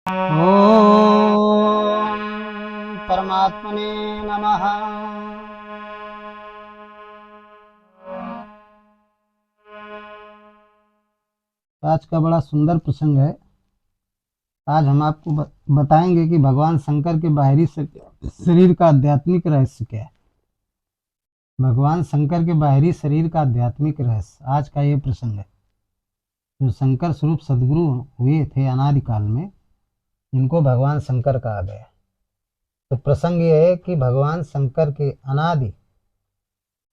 ओम परमात्मने नमः। आज का बड़ा सुंदर प्रसंग है। आज हम आपको बताएंगे कि भगवान शंकर के बाहरी शरीर का आध्यात्मिक रहस्य क्या है। भगवान शंकर के बाहरी शरीर का आध्यात्मिक रहस्य आज का ये प्रसंग है। जो शंकर स्वरूप सदगुरु हुए थे अनादिकाल में, इनको भगवान शंकर कहा गया। तो प्रसंग ये है कि भगवान शंकर के अनादि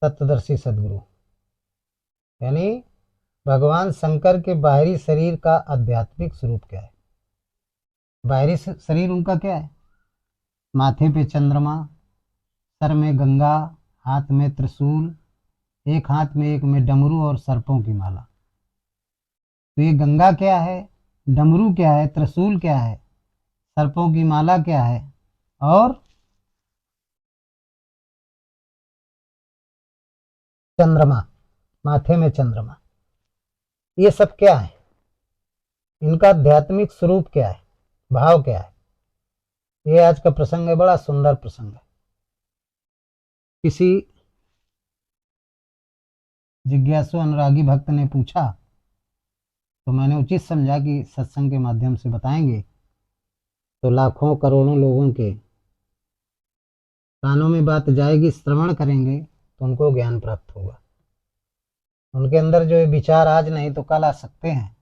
तत्वदर्शी सदगुरु, यानी भगवान शंकर के बाहरी शरीर का आध्यात्मिक स्वरूप क्या है। बाहरी शरीर उनका क्या है? माथे पे चंद्रमा, सर में गंगा, हाथ में त्रिशूल, एक हाथ में एक में डमरू और सर्पों की माला। तो ये गंगा क्या है, डमरू क्या है, त्रिशूल क्या है, सर्पों की माला क्या है और चंद्रमा, माथे में चंद्रमा, ये सब क्या है? इनका आध्यात्मिक स्वरूप क्या है, भाव क्या है? ये आज का प्रसंग है। बड़ा सुंदर प्रसंग है। किसी जिज्ञासु अनुरागी भक्त ने पूछा, तो मैंने उचित समझा कि सत्संग के माध्यम से बताएंगे तो लाखों करोड़ों लोगों के कानों में बात जाएगी, श्रवण करेंगे तो उनको ज्ञान प्राप्त होगा। उनके अंदर जो ये विचार आज नहीं तो कल आ सकते हैं,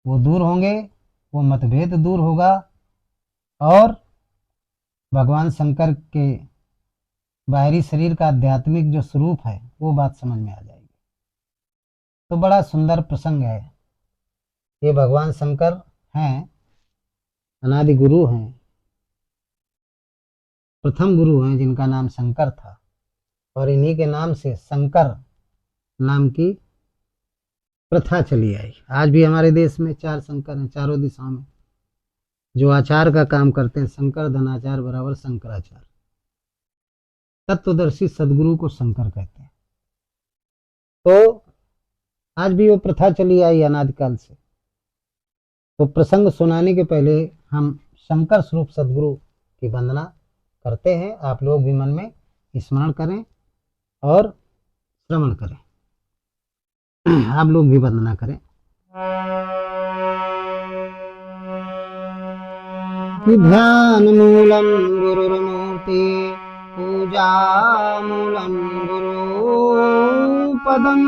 वो दूर होंगे, वो मतभेद दूर होगा और भगवान शंकर के बाहरी शरीर का आध्यात्मिक जो स्वरूप है वो बात समझ में आ जाएगी। तो बड़ा सुंदर प्रसंग है। ये भगवान शंकर हैं, अनादि गुरु हैं, प्रथम गुरु हैं जिनका नाम शंकर था और इन्हीं के नाम से शंकर नाम की प्रथा चली आई। आज भी हमारे देश में 4 शंकर हैं, चारों दिशाओं में जो आचार का काम करते हैं। शंकर धनाचार बराबर शंकराचार। तत्वदर्शी सदगुरु को शंकर कहते हैं। तो आज भी वो प्रथा चली आई अनादिकाल से। तो प्रसंग सुनाने के पहले हम शंकर स्वरूप सदगुरु की वंदना करते हैं। आप लोग भी मन में स्मरण करें और श्रवण करें। आप लोग भी वंदना करें कि ध्यान मूलम गुरुर्मूर्ति, पूजा मूलम गुरु पदम,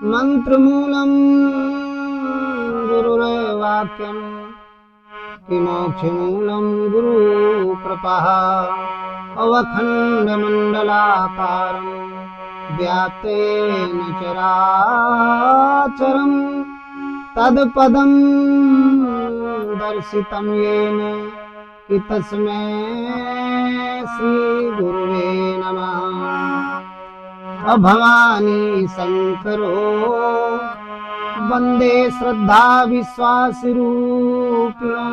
मंत्र मूलम गुरुर्वाक्यम, कि मोक्ष मूलम गुरु कृपा। अवखंड मंडलाकारं व्याप्तेन चराचरं, तत्पदं दर्शितं येन, कि तस्मै श्री गुरुवे नमः। अभवानी शंकरो वंदे श्रद्धा विश्वास रूपिणो,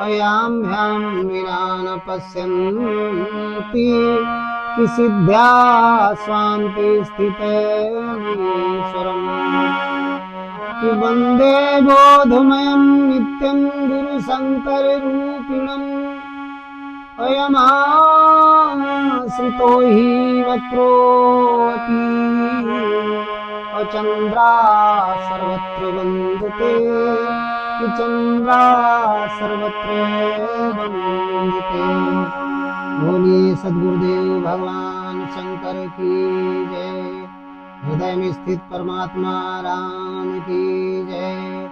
अयाम्यां विना न पश्यन्ति, कि सिद्ध्या स्वान्ति स्थितेश्वरम्। कि वन्दे बोधमयं नित्यं गुरु शंकर रूपिणम्, अयमाश्रितो हि वक्रोऽपि, अचन्द्रा सर्वत्र वन्दते, कि चन्द्रा सर्वत्र वन्दते। बोलिए सद्गुरुदेव भगवान शंकर की जय। हृदय में स्थित परमात्मा राम की जय।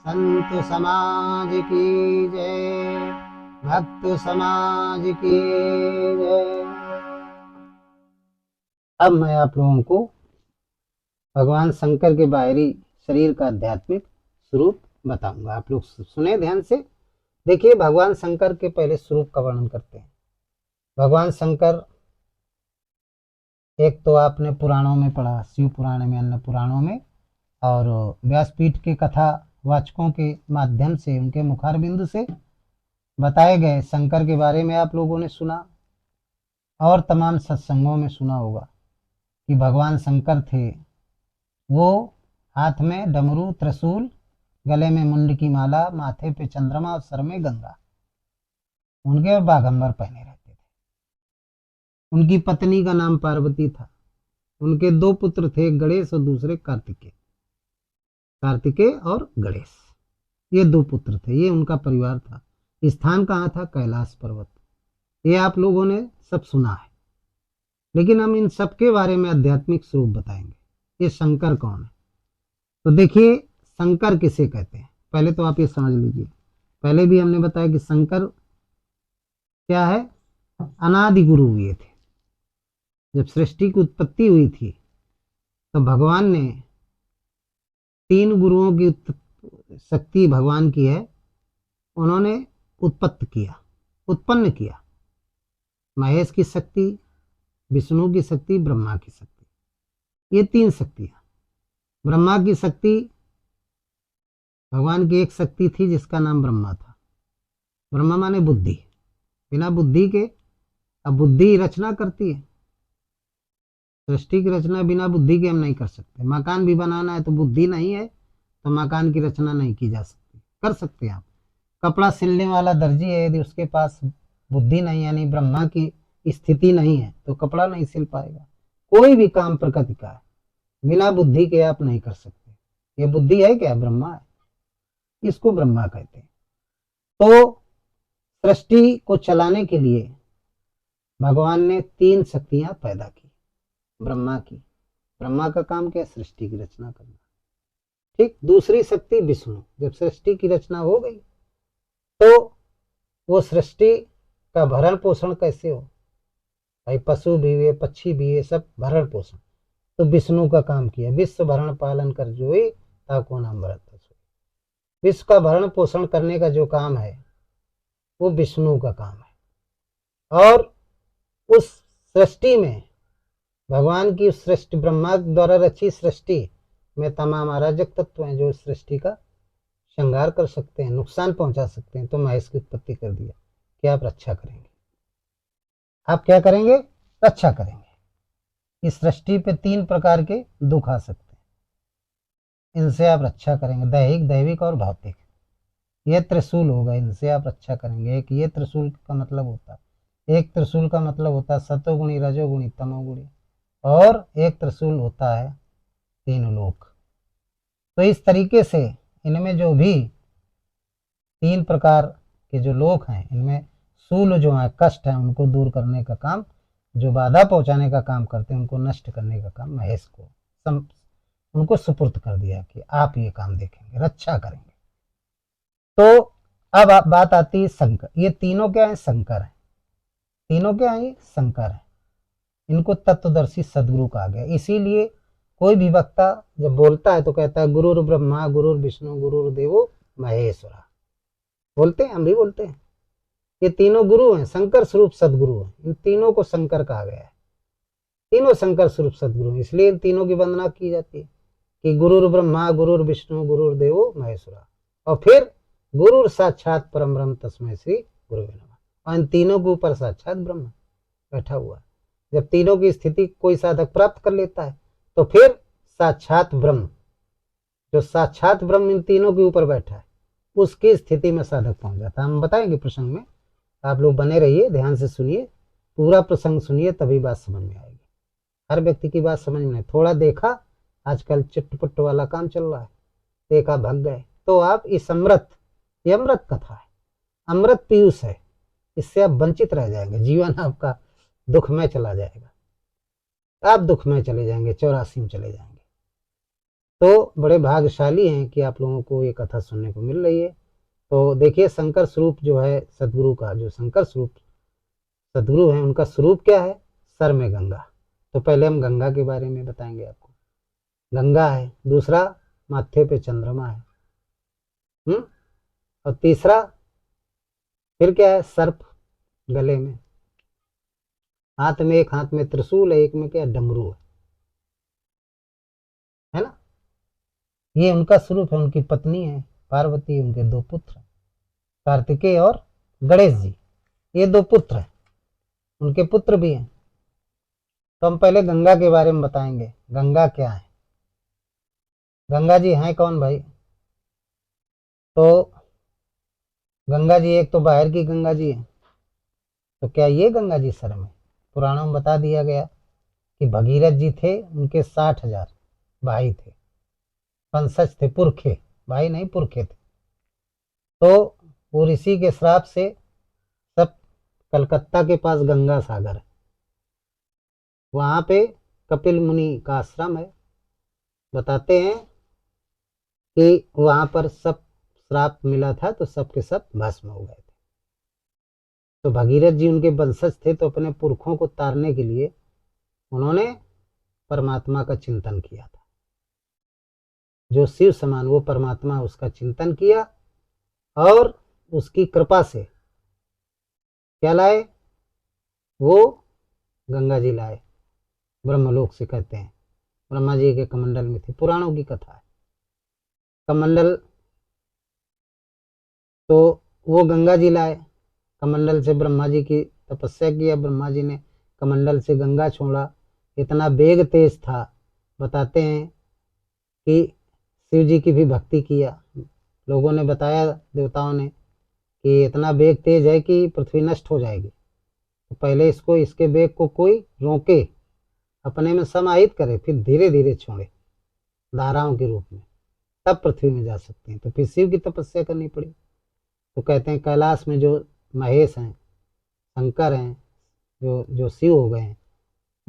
संत समाज की जय, भक्त समाज की जय। अब मैं आप लोगों को भगवान शंकर के बाहरी शरीर का आध्यात्मिक स्वरूप बताऊंगा। आप लोग सुने ध्यान से। देखिए, भगवान शंकर के पहले स्वरूप का वर्णन करते हैं। भगवान शंकर, एक तो आपने पुराणों में पढ़ा, शिव पुराण में, अन्य पुराणों में, और व्यासपीठ के कथा वाचकों के माध्यम से, उनके मुखारबिंदु से बताए गए शंकर के बारे में आप लोगों ने सुना और तमाम सत्संगों में सुना होगा कि भगवान शंकर थे। वो हाथ में डमरू, त्रिशूल गले में मुंड की माला, माथे पे चंद्रमा और सर में गंगा। उनके बाघंबर पहने रहते थे। उनकी पत्नी का नाम पार्वती था। उनके दो पुत्र थे, एक गणेश और दूसरे कार्तिकेय। कार्तिकेय और गणेश, ये दो पुत्र थे। ये उनका परिवार था। स्थान कहाँ था? कैलाश पर्वत। ये आप लोगों ने सब सुना है, लेकिन हम इन सब के बारे में आध्यात्मिक स्वरूप बताएंगे। ये शंकर कौन है? तो देखिए, शंकर किसे कहते हैं पहले तो आप ये समझ लीजिए। पहले भी हमने बताया कि शंकर क्या है? अनादि गुरु हुए थे। जब सृष्टि की उत्पत्ति हुई थी तो भगवान ने तीन गुरुओं की शक्ति भगवान की है, उन्होंने उत्पन्न किया। महेश की शक्ति, विष्णु की शक्ति, ब्रह्मा की शक्ति। ये तीन शक्तियां। ब्रह्मा की शक्ति, भगवान की एक शक्ति थी जिसका नाम ब्रह्मा था। ब्रह्मा माने बुद्धि। बिना बुद्धि के, अब बुद्धि रचना करती है। सृष्टि की रचना बिना बुद्धि के हम नहीं कर सकते। मकान भी बनाना है तो बुद्धि नहीं है तो मकान की रचना नहीं की जा सकती। कर सकते हैं आप। कपड़ा सिलने वाला दर्जी है, यदि उसके पास बुद्धि नहीं, यानी ब्रह्मा की स्थिति नहीं है, तो कपड़ा नहीं सिल पाएगा। कोई भी काम प्रकृति का है, बिना बुद्धि के आप नहीं कर सकते। ये बुद्धि है क्या? ब्रह्मा है, इसको ब्रह्मा कहते हैं। तो सृष्टि को चलाने के लिए भगवान ने तीन शक्तियां पैदा की ब्रह्मा की। ब्रह्मा का काम क्या? सृष्टि की रचना करना। ठीक। दूसरी शक्ति विष्णु। जब सृष्टि की रचना हो गई तो वो सृष्टि का भरण पोषण कैसे हो? भाई पशु भी हुए, पक्षी भी है, सब भरण पोषण। तो विष्णु का काम किया। विश्व भरण पालन कर जोई, ताको नाम भरत सोई। विश्व का भरण पोषण करने का जो काम है वो विष्णु का काम है। और उस सृष्टि में भगवान की सृष्टि, ब्रह्मा द्वारा रची सृष्टि में तमाम अराजक तत्व हैं जो सृष्टि का श्रृंगार कर सकते हैं, नुकसान पहुंचा सकते हैं। तो महेश की उत्पत्ति कर दिया कि आप रक्षा करेंगे। आप क्या करेंगे? रक्षा करेंगे। इस सृष्टि पे तीन प्रकार के दुख आ सकते हैं, इनसे आप रक्षा करेंगे। दैहिक, दैविक और भौतिक। ये त्रिशूल होगा, इनसे आप रक्षा करेंगे। एक ये त्रिशूल का मतलब होता है, एक त्रिशूल का मतलब होता है सतोगुणी, रजोगुणी, तमोगुणी। और एक त्रिशूल होता है तीन लोक। तो इस तरीके से इनमें जो भी तीन प्रकार के जो लोक हैं, इनमें शूल जो है, कष्ट है, उनको दूर करने का काम, जो बाधा पहुंचाने का काम करते हैं, उनको नष्ट करने का काम महेश को उनको सुपुर्द कर दिया कि आप ये काम देखेंगे, रक्षा करेंगे। तो अब बात आती है शंकर। ये तीनों क्या है? शंकर है। तीनों क्या है? शंकर है। इनको तत्वदर्शी सदगुरु कहा गया। इसीलिए कोई भी वक्ता जब बोलता है तो कहता है गुरुर ब्रह्मा गुरुर विष्णु गुरुर देवो महेश्वरा। बोलते हैं, हम भी बोलते हैं। ये तीनों गुरु हैं, शंकर स्वरूप सदगुरु हैं। इन तीनों को शंकर कहा गया है। तीनों शंकर स्वरूप सदगुरु, इसलिए इन तीनों की वंदना की जाती है कि गुरुर ब्रह्मा गुरुर विष्णु गुरुर देवो महेश्वरा। और फिर गुरुर साक्षात परम ब्रह्म तस्मै श्री गुरुवे नमः। और इन तीनों के ऊपर साक्षात ब्रह्म बैठा हुआ है। जब तीनों की स्थिति कोई साधक प्राप्त कर लेता है तो फिर साक्षात ब्रह्म, जो साक्षात ब्रह्म इन तीनों के ऊपर बैठा है, उसकी स्थिति में साधक पहुंच जाता है। हम बताएंगे प्रसंग में, आप लोग बने रहिए, ध्यान से सुनिए, पूरा प्रसंग सुनिए, तभी बात समझ में आएगी। हर व्यक्ति की बात समझ में नहीं। थोड़ा देखा, आजकल चिट्टपुट्ट वाला काम चल रहा है, देखा भाग गए, तो आप इस अमृत, ये अमृत कथा है, अमृत पीयूष है, इससे आप वंचित रह जाएंगे। जीवन आपका दुख में चला जाएगा, आप दुख में चले जाएंगे, 84 में चले जाएंगे। तो बड़े भाग्यशाली हैं कि आप लोगों को ये कथा सुनने को मिल रही है। तो देखिए, शंकर स्वरूप जो है सदगुरु का, जो शंकर स्वरूप सदगुरु है, उनका स्वरूप क्या है? सर में गंगा। तो पहले हम गंगा के बारे में बताएंगे आपको। गंगा है। दूसरा, माथे पे चंद्रमा है। और तीसरा फिर क्या है? सर्प गले में, हाथ में, एक हाथ में त्रिशूल है, एक में क्या? डमरू है ना। ये उनका स्वरूप है। उनकी पत्नी है पार्वती, उनके दो पुत्र कार्तिकेय और गणेश जी, ये दो पुत्र हैं, उनके पुत्र भी हैं। तो हम पहले गंगा के बारे में बताएंगे। गंगा क्या है? गंगा जी हैं कौन भाई? तो गंगा जी एक तो बाहर की गंगा जी है, तो क्या ये गंगा जी सर में? पुराणों में बता दिया गया कि भगीरथ जी थे, उनके 60,000 भाई थे, वंशज थे, पुरखे, भाई नहीं पुरखे थे। तो वो ऋषि के श्राप से सब, कलकत्ता के पास गंगा सागर है, वहां पे कपिल मुनि का आश्रम है। बताते हैं कि वहां पर सब श्राप मिला था, तो सब के सब भस्म हो गए थे। तो भगीरथ जी उनके वंशज थे, तो अपने पुरखों को तारने के लिए उन्होंने परमात्मा का चिंतन किया था। जो शिव समान वो परमात्मा, उसका चिंतन किया और उसकी कृपा से क्या लाए? वो गंगा जी लाए, ब्रह्मलोक से, कहते हैं ब्रह्मा जी के कमंडल में थी, पुराणों की कथा है। कमंडल, तो वो गंगा जी लाए, कमंडल से ब्रह्मा जी की तपस्या किया, ब्रह्मा जी ने कमंडल से गंगा छोड़ा। इतना वेग तेज था, बताते हैं कि शिव जी की भी भक्ति किया। लोगों ने बताया, देवताओं ने, कि इतना वेग तेज है कि पृथ्वी नष्ट हो जाएगी, तो पहले इसको, इसके वेग को कोई रोके, अपने में समाहित करे, फिर धीरे धीरे छोड़े धाराओं के रूप में, तब पृथ्वी में जा सकते हैं। तो फिर शिव की तपस्या करनी पड़ी। तो कहते हैं कैलाश में जो महेश हैं, शंकर हैं, जो जो शिव हो गए हैं,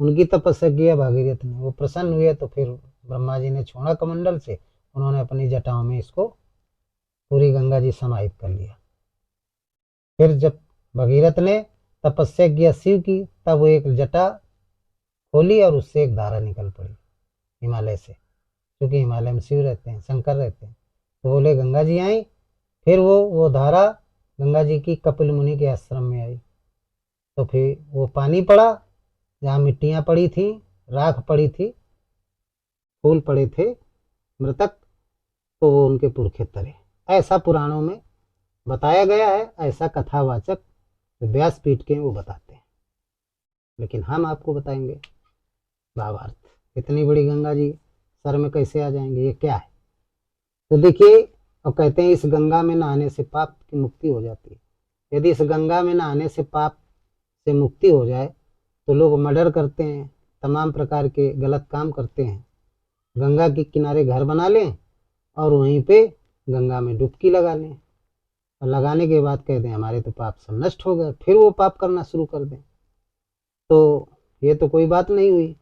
उनकी तपस्या किया भागीरथ ने, वो प्रसन्न हुए, तो फिर ब्रह्मा जी ने छोड़ा कमंडल से, उन्होंने अपनी जटाओं में इसको, पूरी गंगा जी समाहित कर लिया। फिर जब भगीरथ ने तपस्या किया शिव की, तब वो एक जटा खोली और उससे एक धारा निकल पड़ी हिमालय से, क्योंकि हिमालय में शिव रहते हैं, शंकर रहते हैं। तो बोले गंगा जी आई, फिर वो धारा गंगा जी की कपिल मुनि के आश्रम में आई। तो फिर वो पानी पड़ा, जहाँ मिट्टियाँ पड़ी थी, राख पड़ी थी, फूल पड़े थे मृतक, तो वो उनके पुरखे तरे। ऐसा पुराणों में बताया गया है, ऐसा कथावाचक व्यासपीठ के वो बताते हैं। लेकिन हम आपको बताएंगे भावार्थ। इतनी बड़ी गंगा जी सर में कैसे आ जाएंगे, ये क्या है? तो देखिए, और कहते हैं इस गंगा में नहाने से पाप की मुक्ति हो जाती है। यदि इस गंगा में नहाने से पाप से मुक्ति हो जाए, तो लोग मर्डर करते हैं, तमाम प्रकार के गलत काम करते हैं, गंगा के किनारे घर बना लें और वहीं पे गंगा में डुबकी लगा लें, और लगाने के बाद कह दें हमारे तो पाप सब नष्ट हो गए, फिर वो पाप करना शुरू कर दें। तो ये तो कोई बात नहीं हुई।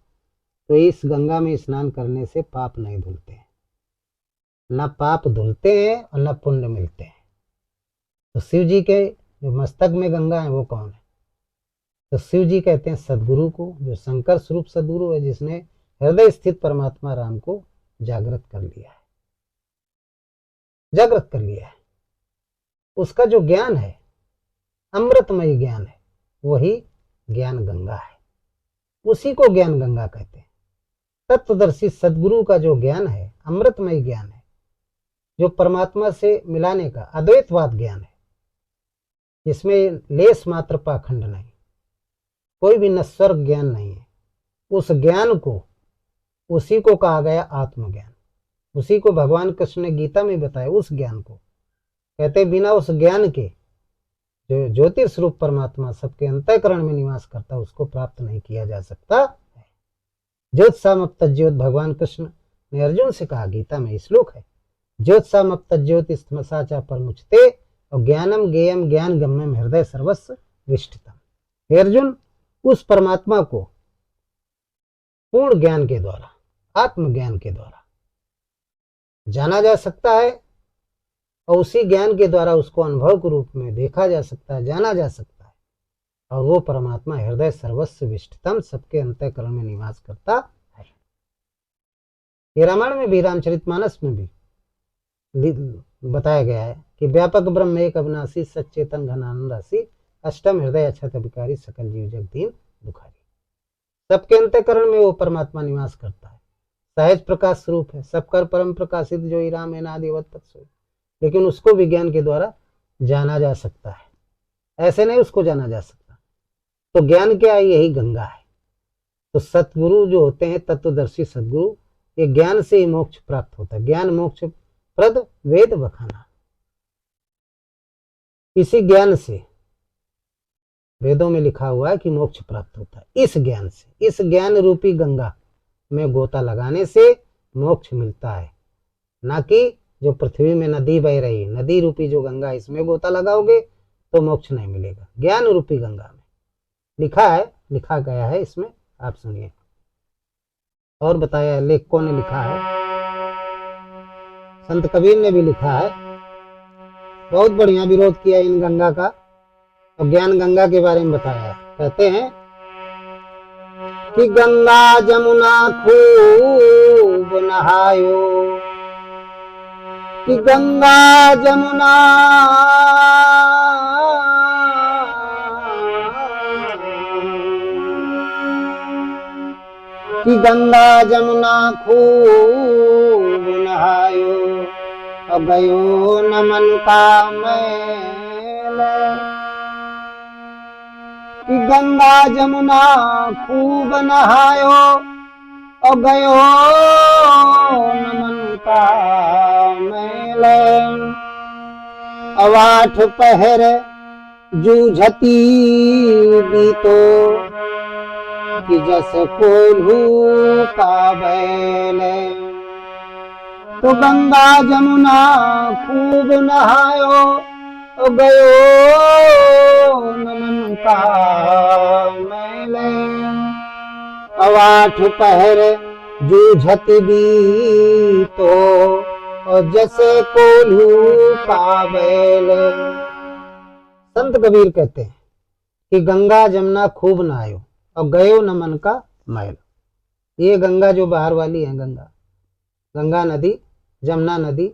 तो इस गंगा में स्नान करने से पाप नहीं धुलते हैं, न पाप धुलते हैं और न पुण्य मिलते हैं। तो शिव जी के जो मस्तक में गंगा है वो कौन है? तो शिव जी कहते हैं सदगुरु को, जो शंकर स्वरूप सदगुरु है, जिसने हृदय स्थित परमात्मा राम को जागृत कर लिया है, जागृत कर लिया है। उसका जो ज्ञान है, अमृतमय ज्ञान है, वही ज्ञान गंगा है, उसी को ज्ञान गंगा कहते हैं। तत्वदर्शी सदगुरु का जो ज्ञान है, अमृतमय ज्ञान है, जो परमात्मा से मिलाने का अद्वैतवाद ज्ञान है, जिसमें लेस मात्र पाखंड नहीं, कोई भी नश्वर ज्ञान नहीं है, उस ज्ञान को, उसी को कहा गया आत्मज्ञान। उसी को भगवान कृष्ण ने गीता में बताया, उस ज्ञान को कहते, बिना उस ज्ञान के जो ज्योतिर्स्वरूप परमात्मा सबके अंतःकरण में निवास करता, उसको प्राप्त नहीं किया जा सकता। ज्योत्सामप तज्ज्योत, भगवान कृष्ण ने अर्जुन से कहा, गीता में श्लोक है, ज्योत्सामप तज्ज्योति स्तमसाचा परमुचते, और ज्ञानम ज्ञेयम ज्ञान गम्यम हृदय सर्वस्व विष्ठितम। हे अर्जुन, उस परमात्मा को पूर्ण ज्ञान के द्वारा, आत्मज्ञान के द्वारा जाना जा सकता है, और उसी ज्ञान के द्वारा उसको अनुभव के रूप में देखा जा सकता है, जाना जा सकता है। और वो परमात्मा हृदय सर्वस्व विष्ठितम, सबके अंतःकरण में निवास करता है। ये रामायण में भी, रामचरितमानस में भी बताया गया है कि व्यापक ब्रह्म एक अविनाशी, सच्चेतन घनानंद राशि, अष्टम हृदय अक्षत अभिकारी, सकल जीव जग दीन दुखारी। सबके अंतःकरण में वो परमात्मा निवास करता है, सहज प्रकाश स्वरूप है, सबकर परम प्रकाशित, जो ही राम है नादिवत तक सोई। लेकिन उसको विज्ञान के द्वारा जाना जा सकता है, ऐसे नहीं उसको जाना जा सकता। तो ज्ञान क्या है? यही गंगा है। तो सतगुरु जो होते हैं, तत्वदर्शी सदगुरु, ये ज्ञान से ही मोक्ष प्राप्त होता है। ज्ञान मोक्ष प्रद वेद बखाना। इसी ज्ञान से वेदों में लिखा हुआ है कि मोक्ष प्राप्त होता है। इस ज्ञान से, इस ज्ञान रूपी गंगा में गोता लगाने से मोक्ष मिलता है, ना कि जो पृथ्वी में नदी बह रही, नदी रूपी जो गंगा, इसमें गोता लगाओगे तो मोक्ष नहीं मिलेगा। ज्ञान रूपी गंगा में लिखा है, लिखा गया है इसमें, आप सुनिए। और बताया लेखकों ने लिखा है, संत कबीर ने भी लिखा है, बहुत बढ़िया विरोध किया इन गंगा का और ज्ञान गंगा के बारे में बताया। कहते हैं कि गंगा जमुना खूब नहायो, कि गंगा जमुना कि गंगा जमुना खूब नहायो और गयो न मन का मैल, कि गंगा जमुना खूब नहायो और गयो न मन का मैल, अब 8 पहर जूझती बीतो, कि जस कोल्हू का बैल। तो गंगा जमुना खूब नहायो और गयो न मन का मैल, अब 8 पहर जूझती बीतो और जैसे कोल्हू का बैल। संत कबीर कहते हैं कि गंगा जमुना खूब नहायो और गयो न मन का मैल। ये गंगा जो बाहर वाली है, गंगा नदी, जमुना नदी,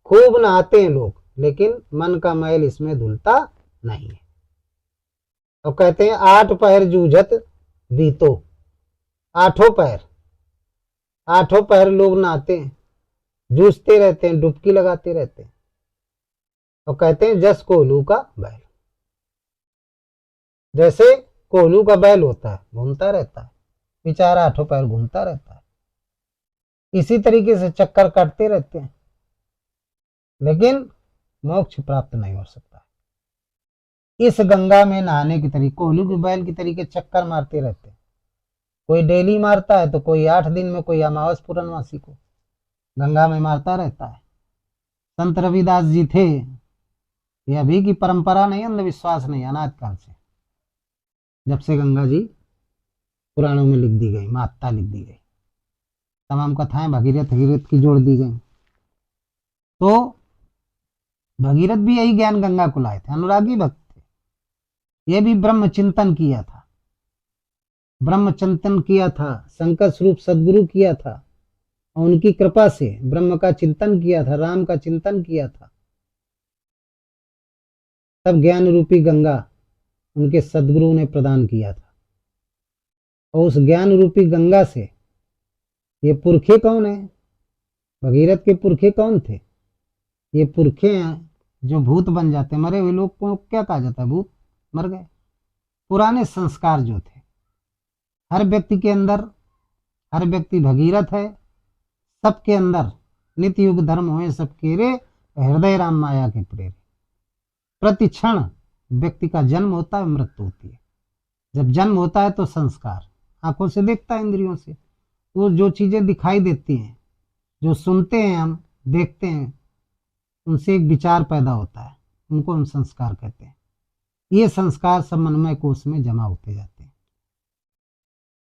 खूब नहाते हैं लोग, लेकिन मन का मैल इसमें धुलता नहीं है। और कहते हैं 8 पहर जूझत बीतो, 8 पहर, 8 पहर लोग नहाते हैं, जूझते रहते हैं, डुबकी लगाते रहते हैं। और कहते हैं जस कोल्हू का बैल, जैसे कोल्हू का बैल होता है, घूमता रहता है, बेचारा 8 पैर घूमता रहता है, इसी तरीके से चक्कर काटते रहते हैं, लेकिन मोक्ष प्राप्त नहीं हो सकता। इस गंगा में नहाने की तरीके, कोल्हू के बैल की तरीके चक्कर मारते रहते हैं। कोई डेली मारता है तो कोई 8 दिन में, कोई अमावस पूर्णमासी को गंगा में मारता रहता है। संत रविदास जी थे, ये अभी की परंपरा नहीं, अंधविश्वास नहीं, अनाद काल से, जब से गंगा जी पुराणों में लिख दी गई, महत्ता लिख दी गई, तमाम कथाएं भगीरथ भगीरथ की जोड़ दी गई। तो भगीरथ भी यही ज्ञान गंगा को लाए थे, अनुरागी भक्त थे। ये भी ब्रह्म चिंतन किया था, ब्रह्म चिंतन किया था, शंकर स्वरूप सदगुरु किया था, और उनकी कृपा से ब्रह्म का चिंतन किया था, राम का चिंतन किया था, तब ज्ञान रूपी गंगा उनके सदगुरु ने प्रदान किया था। और उस ज्ञान रूपी गंगा से ये पुरखे कौन है, भगीरथ के पुरखे कौन थे? ये पुरखे हैं जो भूत बन जाते, मरे हुए लोग को क्या कहा जाता है? भूत, मर गए। पुराने संस्कार जो थे हर व्यक्ति के अंदर, हर व्यक्ति भगीरथ है, सबके अंदर नित्य युग धर्म हुए सबके रे, हृदय राम माया के प्रेरे। प्रति क्षण व्यक्ति का जन्म होता है, मृत्यु होती है। जब जन्म होता है तो संस्कार, आंखों से देखता है, इंद्रियों से, वो जो चीजें दिखाई देती हैं, जो सुनते हैं, हम देखते हैं, उनसे एक विचार पैदा होता है, उनको हम संस्कार कहते हैं। ये संस्कार सब मनमय कोश में जमा होते जाते हैं,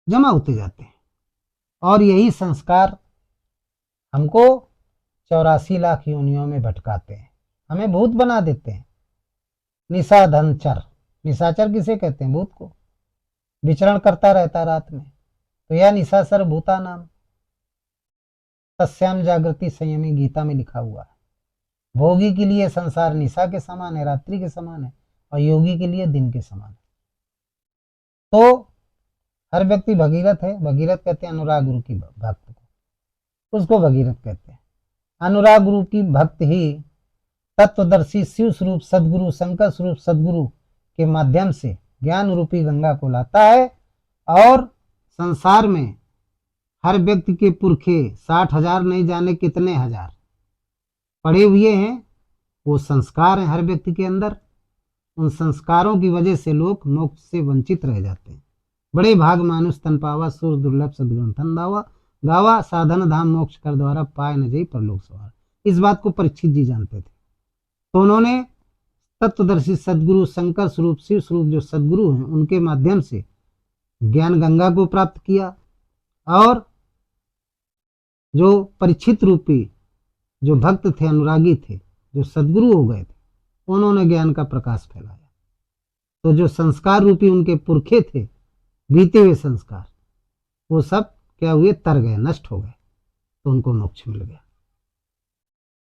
जमा होते जाते हैं, और यही संस्कार हमको 84 लाख योनियों में भटकाते हैं, हमें भूत बना देते हैं। निशाधनचर, निशाचर किसे कहते हैं? भूत को। विचरण करता रहता रात में, तो यह निशाचर भूता नाम तस्याम जागृति संयमी, गीता में लिखा हुआ है। भोगी के लिए संसार निशा के समान है, रात्रि के समान है, और योगी के लिए दिन के समान है। तो हर व्यक्ति भगीरथ है। भगीरथ कहते हैं अनुराग गुरु की भक्त को, उसको भगीरथ कहते हैं। अनुराग गुरु की भक्त ही तत्वदर्शी शिव स्वरूप सदगुरु, शंकर स्वरूप सदगुरु के माध्यम से ज्ञान रूपी गंगा को लाता है, और संसार में हर व्यक्ति के पुरखे 60,000 नहीं जाने कितने हजार पड़े हुए हैं, वो संस्कार हैं हर व्यक्ति के अंदर, उन संस्कारों की वजह से लोग मोक्ष से वंचित रह जाते हैं। बड़े भाग मानुष तन पावा, सुर दुर्लभ सदग्रंथन दावा, गावा साधन धाम मोक्ष कर द्वारा पाए न जई परलोक सवार। इस बात को परीक्षित जी जानते थे, तो उन्होंने तत्वदर्शी सदगुरु शंकर स्वरूप, शिव स्वरूप जो सदगुरु हैं, उनके माध्यम से ज्ञान गंगा को प्राप्त किया, और जो परीक्षित रूपी जो भक्त थे, अनुरागी थे, जो सदगुरु हो गए थे, उन्होंने ज्ञान का प्रकाश फैलाया। तो जो संस्कार रूपी उनके पुरखे थे, बीते हुए संस्कार, वो सब क्या हुए, तर गए, नष्ट हो गए, तो उनको मोक्ष मिल गया।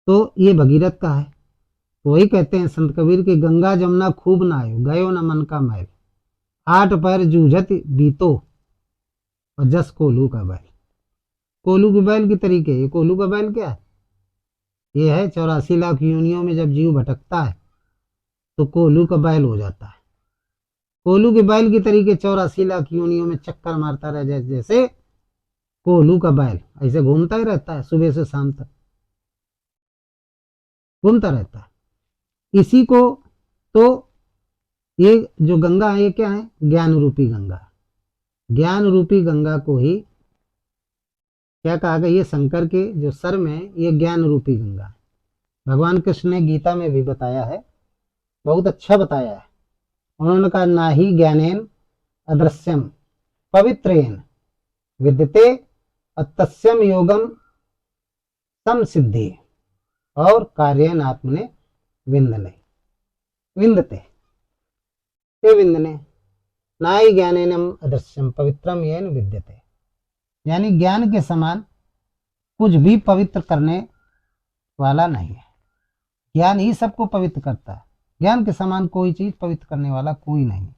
तो ये भगीरथ का है। तो वही कहते हैं संत कबीर के, गंगा जमुना खूब नहायो, गयो न मन का मैल, 8 पैर जूझत बीतो, और जस कोल्हू का बैल। कोल्हू के बैल की तरीके, ये कोल्हू का बैल क्या है, ये है 84 लाख योनियों में जब जीव भटकता है तो कोल्हू का बैल हो जाता है। कोल्हू के बैल की तरीके 84 लाख योनियों में चक्कर मारता रह जाए, जैसे कोल्हू का बैल ऐसे घूमता ही रहता है, सुबह से शाम तक घूमता रहता है। इसी को, तो ये जो गंगा है, ये क्या है, ज्ञान रूपी गंगा। ज्ञान रूपी गंगा को ही क्या कहा गया, ये शंकर के जो सर में, ये ज्ञान रूपी गंगा है। भगवान कृष्ण ने गीता में भी बताया है, बहुत अच्छा बताया है। उन्होंने कहा, ना ही ज्ञानेन अदृश्यम पवित्रेन विद्यते अतस्यम योगम समसिद्धि, और कार्यन आत्मने विंदने विंदते, ये विंदने, ना ही ज्ञानेनम अदृश्यम पवित्रम येन विद्यते, यानी ज्ञान के समान कुछ भी पवित्र करने वाला नहीं है। ज्ञान ही सबको पवित्र करता है, ज्ञान के समान कोई चीज पवित्र करने वाला कोई नहीं।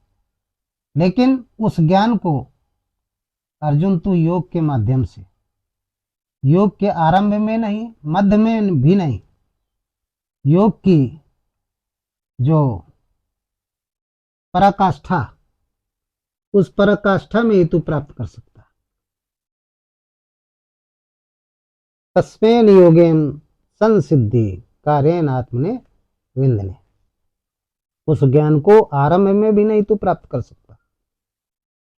लेकिन उस ज्ञान को अर्जुन तू योग के माध्यम से, योग के आरंभ में नहीं, मध्य में भी नहीं, योग की जो पराकाष्ठा, उस पराकाष्ठा में ही तू प्राप्त कर सकता है। तस्मेन योगेन संसिद्धि कार्येन आत्मने विंदने, उस ज्ञान को आरंभ में भी नहीं तू प्राप्त कर सकता,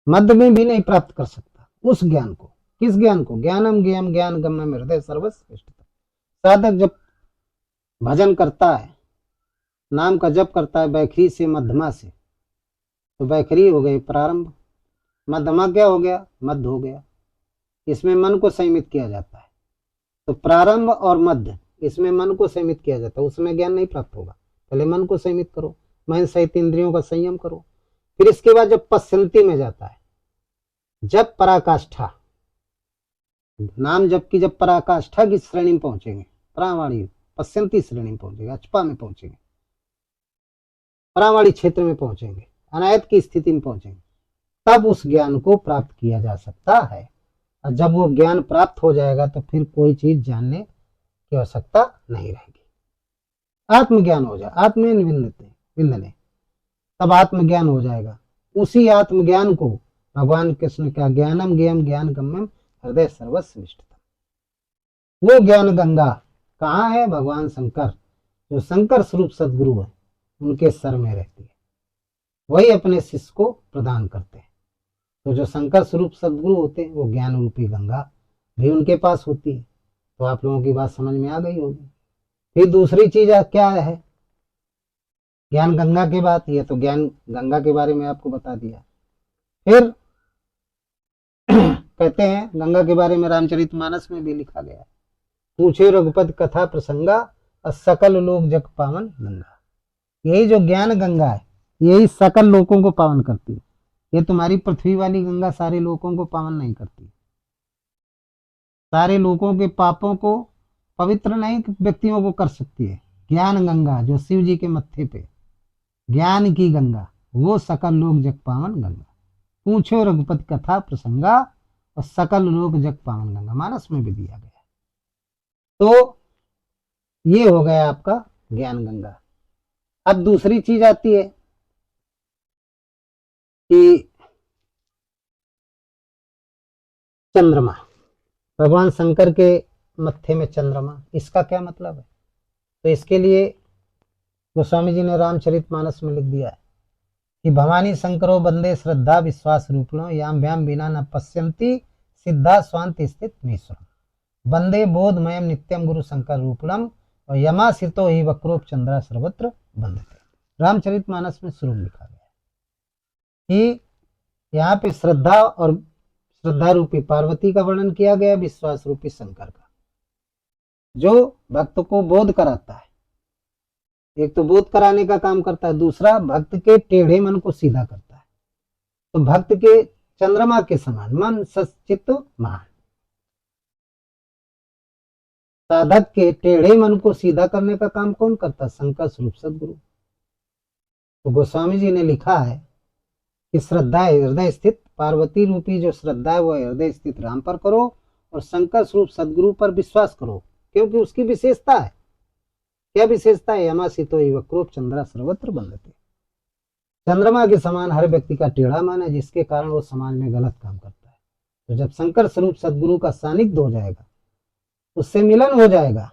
मध्य में भी नहीं प्राप्त कर सकता। उस ज्ञान को, किस ज्ञान को, ज्ञानम ज्ञान ज्ञान गम्य हृदय सर्वश्रेष्ठ। साधक जब भजन करता है, नाम का जप करता है बैखरी से मध्यमा से, तो बैखरी हो गई प्रारंभ, मध्यमा क्या हो गया, मध्य हो गया। इसमें मन को संयमित किया जाता है। तो प्रारंभ और मध्य, इसमें मन को संयमित किया जाता है, उसमें ज्ञान नहीं प्राप्त होगा। पहले मन को संयमित करो, मन सहित इंद्रियों का संयम करो। फिर इसके बाद जब पश्चंती में जाता है, जब पराकाष्ठा, नाम जप की जब पराकाष्ठा की श्रेणी में पहुंचेंगे, प्राणवाणी पश्चंती श्रेणी में पहुंचेंगे, अचपा में पहुंचेंगे, प्राणवाणी क्षेत्र में पहुंचेंगे, अनायत की स्थिति में पहुंचेंगे, तब उस ज्ञान को प्राप्त किया जा सकता है। और जब वो ज्ञान प्राप्त हो जाएगा तो फिर कोई चीज जानने की आवश्यकता नहीं रहेगी। आत्मज्ञान हो जाए, आत्मेन विंदने, तब आत्मज्ञान हो जाएगा। उसी आत्मज्ञान को भगवान कृष्ण का ज्ञानम ज्ञान ज्ञान गम्यम हृदय सर्वश्रेष्ठतम, वो ज्ञान गंगा कहाँ है, भगवान शंकर, जो शंकर स्वरूप सदगुरु है, उनके सर में रहती है, वही अपने शिष्य को प्रदान करते हैं। तो जो शंकर स्वरूप सदगुरु होते हैं, वो ज्ञान रूपी गंगा भी उनके पास होती है। तो आप लोगों की बात समझ में आ गई होगी। फिर दूसरी चीज क्या है ज्ञान गंगा के बाद, ये तो ज्ञान गंगा के बारे में आपको बता दिया। फिर कहते हैं गंगा के बारे में रामचरितमानस में भी लिखा गया, पूछे रघुपति कथा प्रसंगा और सकल लोक जग पावन गंगा। यही जो ज्ञान गंगा है, यही सकल लोकों को पावन करती है। ये तुम्हारी पृथ्वी वाली गंगा सारे लोगों को पावन नहीं करती, सारे लोगों के पापों को पवित्र नहीं व्यक्तियों को कर सकती है। ज्ञान गंगा जो शिव जी के मत्थे पे, ज्ञान की गंगा, वो सकल लोक जग पावन गंगा। पूछो रघुपति कथा प्रसंगा और सकल लोक जग पावन गंगा, मानस में भी दिया गया। तो ये हो गया आपका ज्ञान गंगा। अब दूसरी चीज आती है कि चंद्रमा, भगवान शंकर के मत्थे में चंद्रमा, इसका क्या मतलब है? तो इसके लिए गोस्वामी जी ने रामचरितमानस में लिख दिया है कि भवानी शंकरो बंदे श्रद्धा विश्वास रूपणो याम व्याम बिना न पश्यंती सिद्धा स्वांत स्थित मीश्वर वंदे बोधमयम नित्यम गुरु शंकर रूपणम और यमासितो ही वक्रोप चंद्रा सर्वत्र बंदते। रामचरितमानस में स्वरूप लिखा गया कि यहाँ पे श्रद्धा और श्रद्धा रूपी पार्वती का वर्णन किया गया, विश्वास रूपी शंकर का, जो भक्त को बोध कराता है। एक तो बोध कराने का काम करता है, दूसरा भक्त के टेढ़े मन को सीधा करता है। तो भक्त के चंद्रमा के समान मन सचित मान, साधक के टेढ़े मन को सीधा करने का काम कौन करता है? शंकर स्वरूप सदगुरु। तो गोस्वामी जी ने लिखा है कि श्रद्धा है हृदय स्थित, पार्वती रूपी जो श्रद्धा है वह हृदय स्थित राम पर करो और शंकर स्वरूप सदगुरु पर विश्वास करो, क्योंकि उसकी विशेषता है। क्या विशेषता है? यमासितो वक्रोप चंद्रा सर्वत्र बंधते। चंद्रमा के समान हर व्यक्ति का टेढ़ा मन है, जिसके कारण वो समाज में गलत काम करता है। तो जब शंकर स्वरूप सदगुरु का सानिध्य हो जाएगा, उससे मिलन हो जाएगा,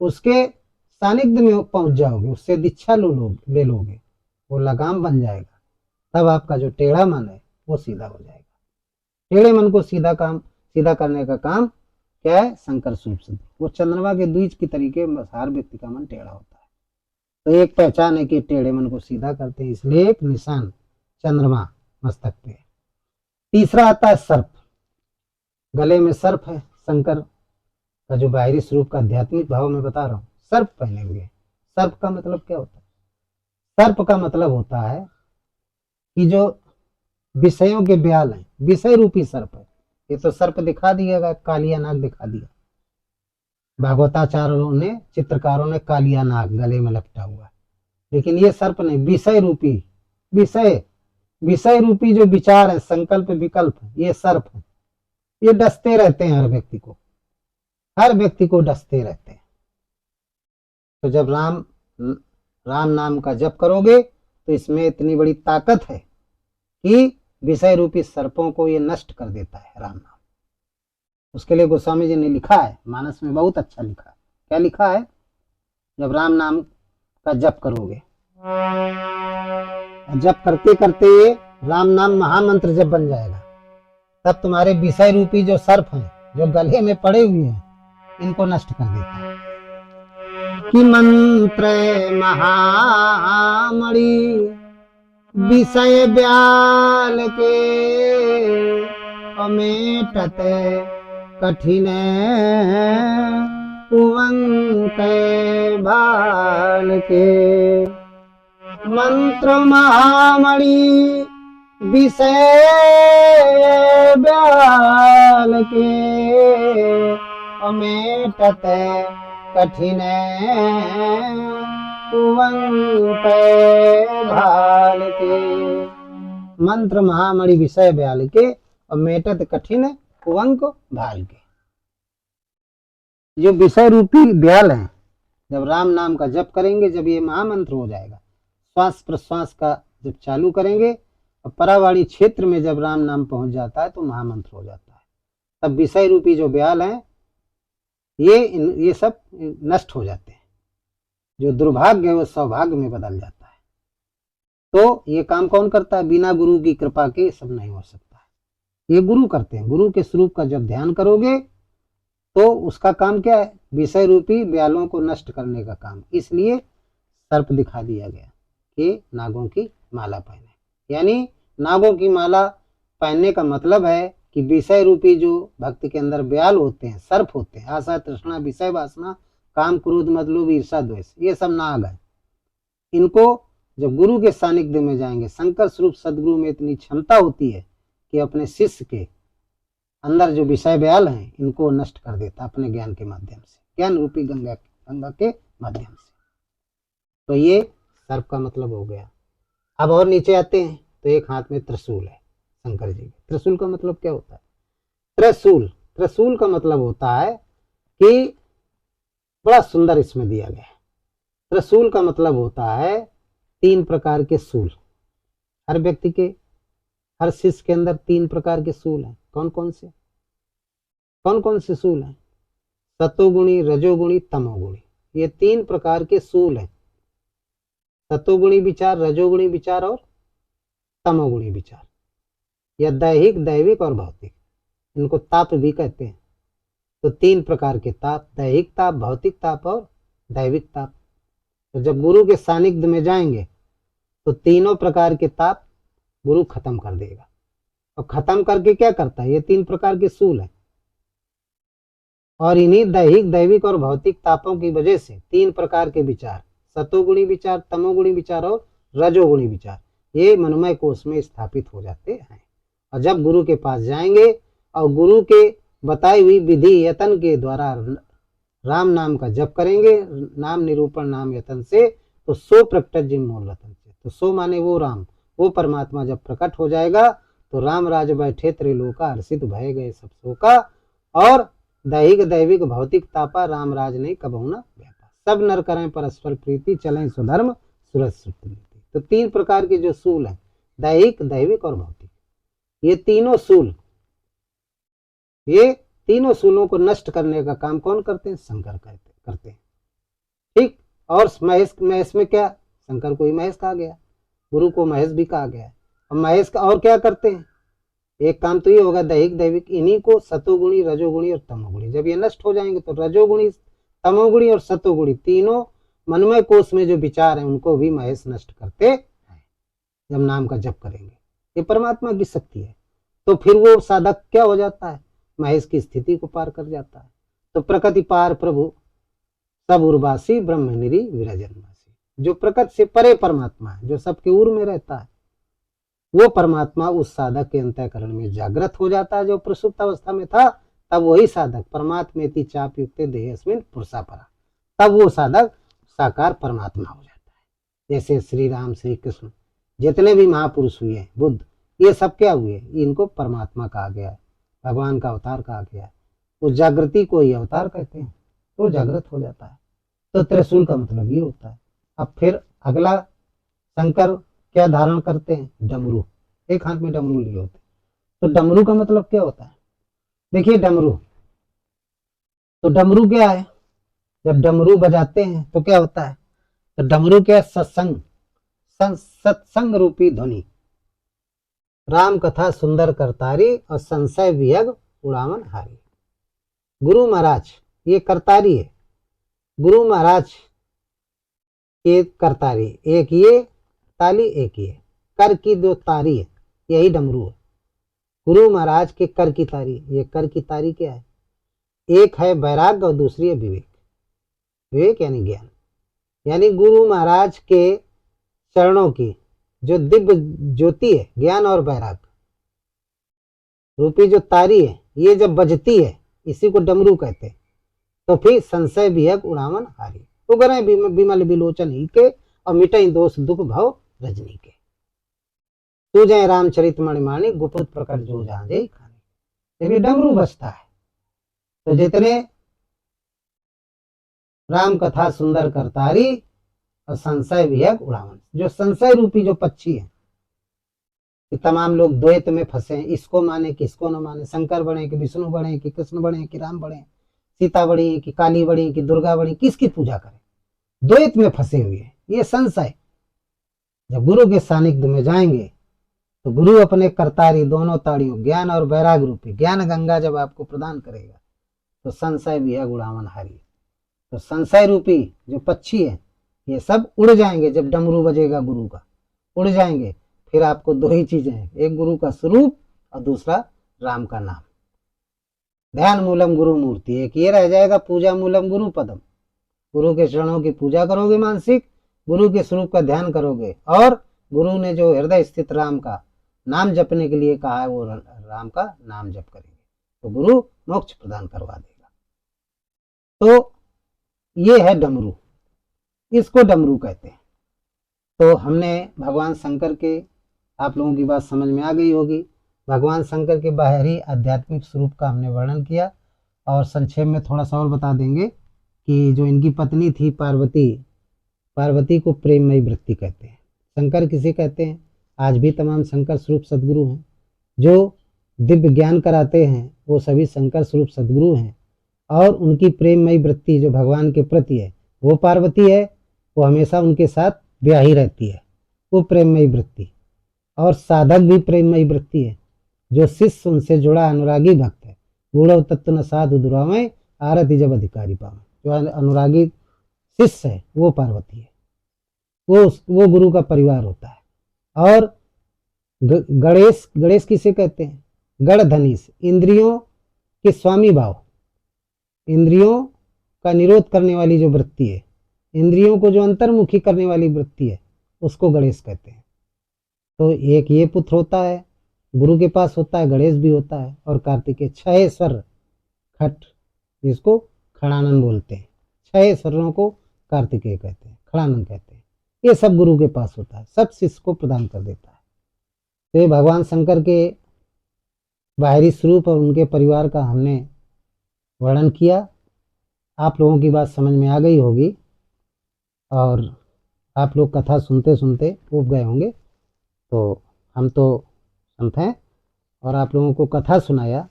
उसके सानिध्य में पहुंच जाओगे, उससे दीक्षा ले लोगे, वो लगाम बन जाएगा, तब आपका जो टेढ़ा मन है वो सीधा हो जाएगा। टेढ़े मन को सीधा करने का काम क्या है? शंकर स्वरूप सदगुरु। वो चंद्रमा के द्विज की तरीके हर व्यक्ति का मन टेढ़ा होता है। तो एक पहचान है कि टेढ़े मन को सीधा करते हैं, इसलिए एक निशान चंद्रमा मस्तक पे। तीसरा आता है सर्प। गले में सर्प है, शंकर का जो बाहरी स्वरूप का आध्यात्मिक भाव में बता रहा हूं, सर्प पहने हुए। सर्प का मतलब क्या होता है? सर्प का मतलब होता है कि जो विषयों के ब्याल हैं, विषय रूपी सर्प है। ये तो सर्प दिखा दिया, कालिया नाग दिखा दिया, भागवताचार्यों ने, चित्रकारों ने कालिया नाग गले में लपटा हुआ, लेकिन ये सर्प नहीं, विषय रूपी, विषय रूपी जो विचार है, संकल्प विकल्प, ये सर्प है। ये डसते रहते हैं हर व्यक्ति को डसते रहते हैं। तो जब राम नाम का जप करोगे तो इसमें इतनी बड़ी ताकत है कि विषय रूपी सर्पों को ये नष्ट कर देता है राम नाम। उसके लिए गोस्वामी जी ने लिखा है, मानस में बहुत अच्छा लिखा है। क्या लिखा है? जब राम नाम का जप करोगे, जप करते करते ये राम नाम महामंत्र जब बन जाएगा, तब तुम्हारे विषय रूपी जो सर्प हैं, जो गले में पड़े हुए हैं, इनको नष्ट कर देता है। कि मंत्र महामणि विषय ब्याल के अमेटत कठिन कुवंक भाल के। मंत्र महामणि विषय ब्याल के अमेटत कठिन कुवंक भाल के। मंत्र महामणि विषय ब्याल के और मेटत कठिन कुवंक भाल के। जो विषय रूपी ब्याल है, जब राम नाम का जप करेंगे, जब ये महामंत्र हो जाएगा, श्वास प्रश्वास का जब चालू करेंगे और परावाड़ी क्षेत्र में जब राम नाम पहुंच जाता है तो महामंत्र हो जाता है। तब विषय रूपी जो ब्याल है ये सब नष्ट हो जाते हैं। जो दुर्भाग्य है वो सौभाग्य में बदल जाता है। तो ये काम कौन करता है? बिना गुरु की कृपा के सब नहीं हो सकता है। ये गुरु करते हैं। गुरु के स्वरूप का जब ध्यान करोगे तो उसका काम क्या है? विषय रूपी ब्यालों को नष्ट करने का काम। इसलिए सर्प दिखा दिया गया कि नागों की माला पहने। यानी नागों की माला पहनने का मतलब है कि विषय रूपी जो भक्त के अंदर ब्याल होते हैं, सर्प होते हैं, आशा तृष्णा विषय वासना काम क्रोध मतलब ईर्षा द्वेष, ये सब नाग है। इनको जब गुरु के सानिध्य में जाएंगे, शंकर स्वरूप सदगुरु में इतनी क्षमता होती है कि अपने शिष्य के अंदर जो विषय ब्याल हैं इनको नष्ट कर देता अपने ज्ञान के माध्यम से, ज्ञान रूपी गंगा के माध्यम से। तो ये सर्प का मतलब हो गया। अब और नीचे आते हैं तो एक हाथ में त्रिशूल है शंकर जी। त्रिशूल का मतलब क्या होता है? त्रिशूल का मतलब होता है कि बड़ा सुंदर इसमें दिया गया है। त्रिशूल का मतलब होता है 3 प्रकार के शूल। हर व्यक्ति के, हर शिष्य के अंदर 3 प्रकार के शूल हैं। कौन कौन से शूल हैं? सतोगुणी, रजोगुणी, तमोगुणी। ये 3 प्रकार के शूल हैं सतोगुणी विचार, रजोगुणी विचार और तमोगुणी विचार। यह दैहिक, दैविक और भौतिक, इनको ताप भी कहते हैं। तो 3 प्रकार के ताप, दैहिक ताप, भौतिक ताप और दैविक ताप। तो जब गुरु के सानिध्य में जाएंगे तो तीनों प्रकार के ताप गुरु खत्म कर देगा। और खत्म करके क्या करता है, ये 3 प्रकार के सूल है, और इन्हीं दैहिक, दैविक और भौतिक तापों की वजह से 3 प्रकार के विचार, सतोगुणी विचार, तमोगुणी विचार और रजोगुणी विचार, ये मनोमय कोश में स्थापित हो जाते हैं। और जब गुरु के पास जाएंगे और गुरु के बताई हुई विधि यतन के द्वारा राम नाम का जप करेंगे, नाम निरूपण नाम यतन से, तो सो प्रकट जिन मूल रतन से, तो सो माने वो राम, वो परमात्मा जब प्रकट हो जाएगा तो राम राज बैठे त्रिलोका, हर्षित भय गए सब शोका, और दैहिक, दैविक, भौतिक तापा, राम राज नहीं कबहु न व्यापा, सब नर करें परस्पर प्रीति, चलें स्वधर्म सूरज सुप्रीति। तो 3 प्रकार के जो सूल हैं, दैहिक, दैविक और भौतिक, ये तीनों सूल, ये तीनों सूलों को नष्ट करने का काम कौन करते हैं, शंकर करते हैं। ठीक। और महेश में क्या, शंकर को ही महेश कहा गया, गुरु को महेश भी कहा गया है। और महेश का और क्या करते हैं, एक काम तो ये होगा दैहिक, दैविक, इन्हीं को सतोगुणी, रजोगुणी और तमोगुणी, जब ये नष्ट हो जाएंगे तो रजोगुणी, तमोगुणी और सतोगुणी तीनों मनमय कोश में जो विचार है उनको भी महेश नष्ट करते हैं जब नाम का जप करेंगे। ये परमात्मा की शक्ति है। तो फिर वो साधक क्या हो जाता है, महेश की स्थिति को पार कर जाता है। तो प्रकृति पार प्रभु सब उर्वासी, ब्रह्म निरी विरजनवासी, जो प्रकृति से परे परमात्मा है, जो सबके उर में रहता है, वो परमात्मा उस साधक के अंतःकरण में जागृत हो जाता है। जो प्रसुप्त अवस्था में था तब वही साधक परमात्मेति चाप युक्ते देहस्मिन् पुरुषा परा, तब वो साधक साकार परमात्मा हो जाता है। जैसे श्री राम, श्री कृष्ण, जितने भी महापुरुष हुए, बुद्ध, ये सब क्या हुए, इनको परमात्मा कहा गया है, भगवान का अवतार कहा गया है। उस जागृति को ही अवतार कहते हैं, तो जागृत हो जाता है। तो त्रिशूल का मतलब ये होता है। अब फिर अगला, शंकर क्या धारण करते हैं, डमरू, एक हाथ में डमरू लिए होते हैं। तो डमरू का मतलब क्या होता है, देखिए डमरू, तो डमरू क्या है, जब डमरू बजाते हैं तो क्या होता है, तो डमरू क्या, सत्संग, सत्संग रूपी ध्वनि, राम कथा सुंदर करतारी और संशय विहग उड़ावन हारी। गुरु महाराज ये करतारी है, गुरु महाराज ये करतारी, एक ये ताली, एक ये कर की 2 तारी है, यही डमरू है। गुरु महाराज के कर की तारी, ये कर की तारी क्या है, एक है वैराग्य और दूसरी है विवेक। विवेक यानी ज्ञान, यानी गुरु महाराज के चरणों की जो दिव्य ज्योति है, ज्ञान और वैराग्य रूपी जो तारी है, ये जब बजती है, इसी को डमरू कहते हैं। तो फिर संशय विहग उड़ावन हारी, उगरे विमल विलोचन ही के और मिटई दोष दुख भव रजनी के, तू जय रामचरित मणिमाणी, गुप्त प्रकट जो जाने खाने। जब ये डमरू बजता है तो जितने राम कथा सुंदर करतारी और संशय विहग उड़ावन, जो संशय रूपी जो पक्षी है, कि तमाम लोग द्वैत में फंसे हैं, इसको माने कि इसको न माने, शंकर बने कि विष्णु बने कि कृष्ण बने कि राम बने, सीता बड़ी कि काली बड़ी कि दुर्गा बड़ी, किसकी पूजा करें, द्वैत में फंसे हुए हैं, ये संशय। जब गुरु के सानिध्य में जाएंगे तो गुरु अपने करतारी दोनों ताड़ियों, ज्ञान और वैराग रूपी ज्ञान गंगा जब आपको प्रदान करेगा तो संशय विहग उड़ावन हारी, तो संशय रूपी जो पक्षी है ये सब उड़ जाएंगे। जब डमरू बजेगा गुरु का, उड़ जाएंगे। फिर आपको 2 ही चीजें हैं, एक गुरु का स्वरूप और दूसरा राम का नाम। ध्यान मूलम गुरु मूर्ति, एक ये रह जाएगा पूजा मूलम गुरु पदम, गुरु के चरणों की पूजा करोगे मानसिक, गुरु के स्वरूप का ध्यान करोगे, और गुरु ने जो हृदय स्थित राम का नाम जपने के लिए कहा है वो राम का नाम जप करेंगे तो गुरु मोक्ष प्रदान करवा देगा। तो ये है डमरू, इसको डमरू कहते हैं। तो हमने भगवान शंकर के, आप लोगों की बात समझ में आ गई होगी, भगवान शंकर के बाहरी आध्यात्मिक स्वरूप का हमने वर्णन किया। और संक्षेप में थोड़ा सा और बता देंगे कि जो इनकी पत्नी थी पार्वती, पार्वती को प्रेममयी वृत्ति कहते हैं। शंकर किसे कहते हैं, आज भी तमाम शंकर स्वरूप सदगुरु हैं, जो दिव्य ज्ञान कराते हैं वो सभी शंकर स्वरूप सदगुरु हैं। और उनकी प्रेममयी वृत्ति जो भगवान के प्रति है वो पार्वती है, वो हमेशा उनके साथ ब्याही रहती है, वो प्रेममयी वृत्ति। और साधक भी प्रेममयी वृत्ति है। जो शिष्य उनसे जुड़ा अनुरागी भक्त है, गूढ़ तत्व न साधु दुरामय आरती जब अधिकारी पावे। जो अनुरागी शिष्य है वो पार्वती है, वो गुरु का परिवार होता है। और गणेश, गणेश किसे कहते हैं? गणधनीश, इंद्रियों के स्वामी भाव, इंद्रियों का निरोध करने वाली जो वृत्ति है, इंद्रियों को जो अंतर्मुखी करने वाली वृत्ति है, उसको गणेश कहते हैं। तो एक ये पुत्र होता है, गुरु के पास होता है, गणेश भी होता है। और कार्तिकेय छह स्वर खट, जिसको खड़ानंद बोलते हैं, छह स्वरों को कार्तिकेय कहते हैं, खड़ानंद कहते हैं। ये सब गुरु के पास होता है, सब शिष्य को प्रदान कर देता है। तो ये भगवान शंकर के बाहरी स्वरूप और उनके परिवार का हमने वर्णन किया। आप लोगों की बात समझ में आ गई होगी और आप लोग कथा सुनते सुनते ऊब गए होंगे। तो हम तो संत हैं और आप लोगों को कथा सुनाया।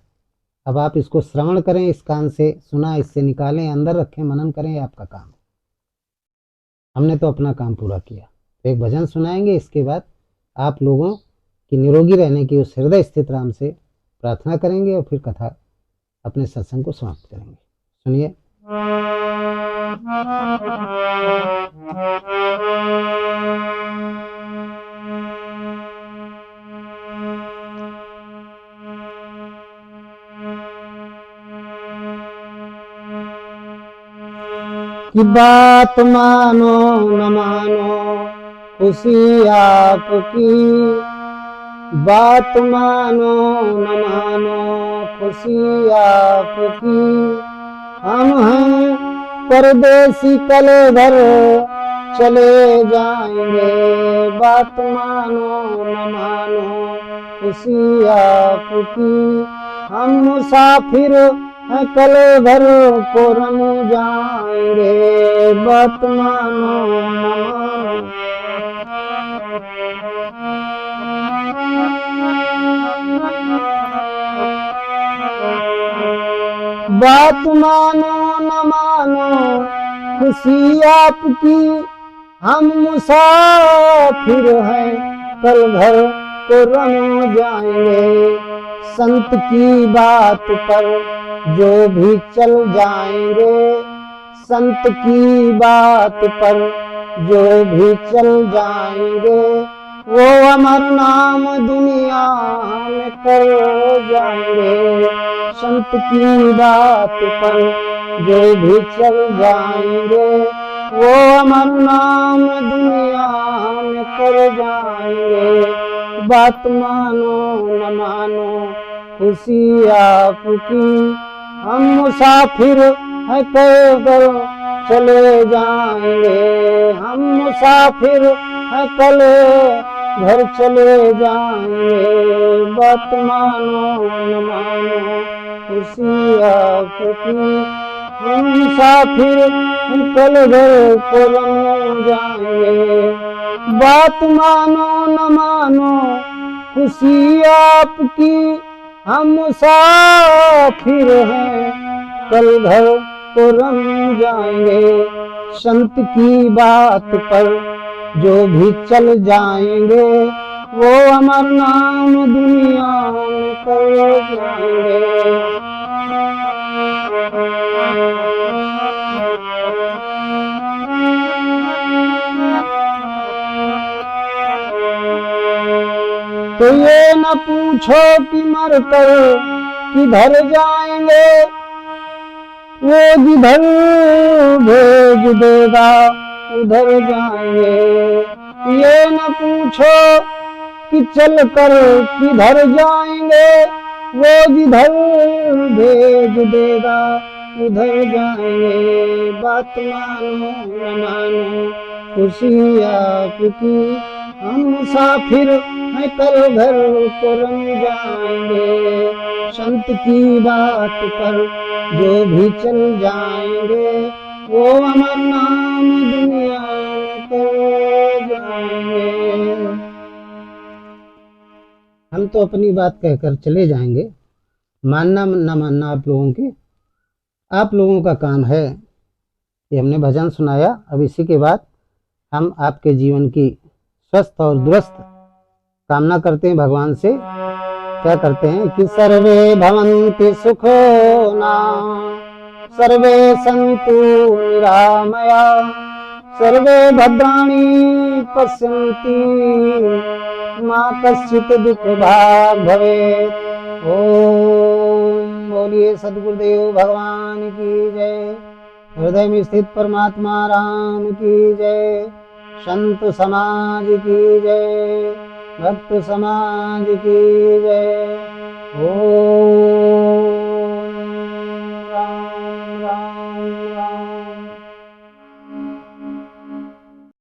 अब आप इसको श्रवण करें, इस कान से सुना, इससे निकालें, अंदर रखें, मनन करें, ये आपका काम है। हमने तो अपना काम पूरा किया। तो एक भजन सुनाएंगे, इसके बाद आप लोगों की निरोगी रहने की उस हृदय स्थित राम से प्रार्थना करेंगे और फिर कथा अपने सत्संग को समाप्त करेंगे। सुनिए। कि बात मानो न मानो खुशी आपकी, बात मानो न मानो खुशी आपकी। हम हैं परदेसी, कल भर चले जाएंगे, बात मानो न मानो खुशी आपकी। हम मुसाफिर हैं, कल भर को रम जाएंगे, बात मानो न मानो। बात मानो न मानो खुशी आपकी। हम मुसाफिर हैं, कल भर को रम जाएंगे, संत की बात पर जो भी चल जाएंगे, संत की बात पर जो भी चल जाएंगे, वो अमर नाम दुनिया में कर जाएंगे, संत की बात पर जो भी चल जाएंगे, वो अमर नाम दुनिया में कर जाएंगे, बात मानो न मानो खुशी आपकी। हम मुसाफिर हैं, कल चले जाएंगे, हम मुसाफिर हैं, कल घर चले जाएंगे, बात मानो न मानो खुशी आपकी। हम मुसाफिर हैं, कल घर को रम जाएंगे, बात मानो न मानो खुशी आपकी। हम मुसाफिर हैं, कल घर को रम जाएंगे, संत की बात पर जो भी चल जाएंगे, वो अमर नाम दुनिया में कर जाएंगे। तो ये न पूछो कि मर कर किधर जाएंगे, वो जिधर भेज देगा उधर जाएंगे। ये न पूछो कि चल कर किधर जाएंगे, वो जिधर भेज देगा उधर जाएंगे, बात मानो न मानो खुशी आपकी। हम मुसाफिर हैं, कल घर को रम जाएंगे, संत की बात पर जो भी चल जाएंगे, वो अमर नाम दुनिया में कर जाएंगे। हम तो अपनी बात कहकर चले जाएंगे, मानना न मानना आप लोगों का काम है। ये हमने भजन सुनाया। अब इसी के बाद हम आपके जीवन की स्वस्थ और दुरुस्त कामना करते हैं भगवान से। क्या करते हैं कि सर्वे भवन्ति सुखो ना, सर्वे सन्तु निरामया, सर्वे भद्राणि पश्यन्ति मा कश्चित् दुःख भाग् भवेत्। ओम बोलिए सद्गुरुदेव भगवान की जय। हृदय में स्थित परमात्मा राम की जय। संत समाज की जय। भक्त समाज की जय। ओम।